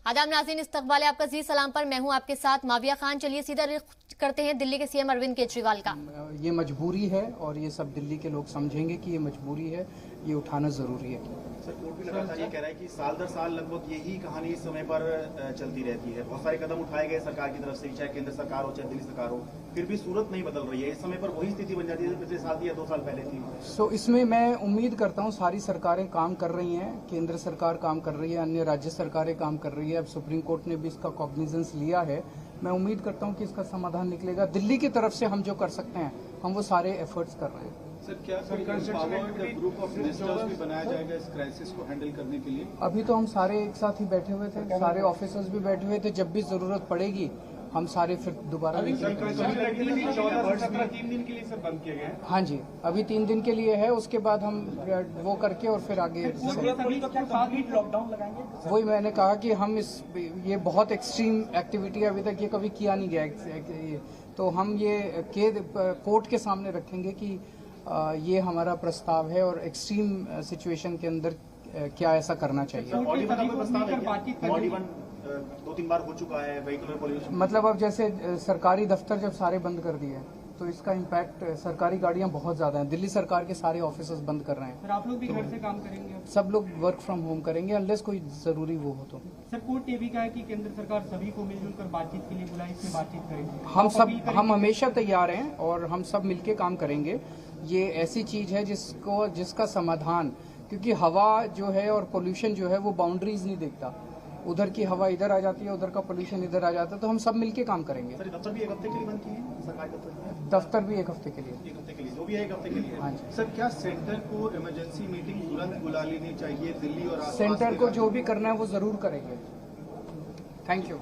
आदाब नाज़रीन, इस्तकबाल है आपका जी सलाम पर। मैं हूं आपके साथ माविया खान। चलिए सीधा रुख करते हैं दिल्ली के सीएम अरविंद केजरीवाल का। ये मजबूरी है और ये सब दिल्ली के लोग समझेंगे कि ये मजबूरी है, ये उठाना जरूरी है। सर, कोर्ट भी लगातार ये कह रहा है कि साल दर साल लगभग यही कहानी इस समय पर चलती रहती है। बहुत सारे कदम उठाए गए सरकार की तरफ से, चाहे केंद्र सरकार हो चाहे दिल्ली सरकार हो, फिर भी सूरत नहीं बदल रही है। इस समय पर वही स्थिति बन जाती है पिछले साल या 2 साल पहले थी। इसमें मैं उम्मीद करता हूँ सारी सरकारें काम कर रही हैं, केंद्र सरकार काम कर रही है, अन्य राज्य सरकारें काम कर रही है। अब सुप्रीम कोर्ट ने भी इसका कॉग्निजेंस लिया है। मैं उम्मीद करता हूँ कि इसका समाधान निकलेगा। दिल्ली की तरफ से हम जो कर सकते हैं हम वो सारे एफर्ट्स कर रहे हैं। सर, क्या ग्रुप ऑफ मिनिस्टर्स भी बनाया जाएगा इस क्राइसिस को हैंडल करने के लिए? अभी तो हम सारे एक साथ ही बैठे हुए थे, सारे ऑफिसर्स भी बैठे हुए थे। जब भी जरूरत पड़ेगी हम सारे फिर दोबारा 3 दिन के लिए सर बंद किए गए। हाँ जी, अभी 3 दिन के लिए है, उसके बाद हम वो करके और फिर आगे लॉकडाउन लगाएंगे। वही मैंने कहा कि हम ये बहुत एक्सट्रीम एक्टिविटी अभी तक ये कभी किया नहीं गया, तो हम ये कोर्ट के सामने रखेंगे कि ये हमारा प्रस्ताव है और एक्सट्रीम सिचुएशन के अंदर क्या ऐसा करना चाहिए। 2-3 बार हो चुका है वेहिकुलर पॉल्यूशन। मतलब अब जैसे सरकारी दफ्तर जब सारे बंद कर दिए तो इसका इम्पैक्ट, सरकारी गाड़ियां बहुत ज्यादा हैं। दिल्ली सरकार के सारे ऑफिसर्स बंद कर रहे हैं। सर, आप लोग भी घर से काम करेंगे? सब लोग वर्क फ्रॉम होम करेंगे अनलेस कोई जरूरी वो हो तो। सर, कोर्ट ये भी कहा है कि केंद्र सरकार सभी को मिलजुल कर बातचीत के लिए बुलाई, इसमें बातचीत करेंगे। हम हमेशा तैयार हैं और हम सब मिलके काम करेंगे। ये ऐसी चीज है जिसका समाधान, क्योंकि हवा जो है और पोल्यूशन जो है वो बाउंड्रीज नहीं देखता। उधर की हवा इधर आ जाती है, उधर का पोल्यूशन इधर आ जाता है, तो हम सब मिलके काम करेंगे। सर, दफ्तर भी 1 हफ्ते के लिए बंद किए हैं सरकारी दफ्तर भी 1 हफ्ते के लिए। 1 हफ्ते के लिए जो भी है 1 हफ्ते के लिए। हाँ जी। सर, क्या सेंटर को इमरजेंसी मीटिंग तुरंत बुला लेनी चाहिए दिल्ली और सेंटर को जो भी करना है वो जरूर करेंगे। Thank you.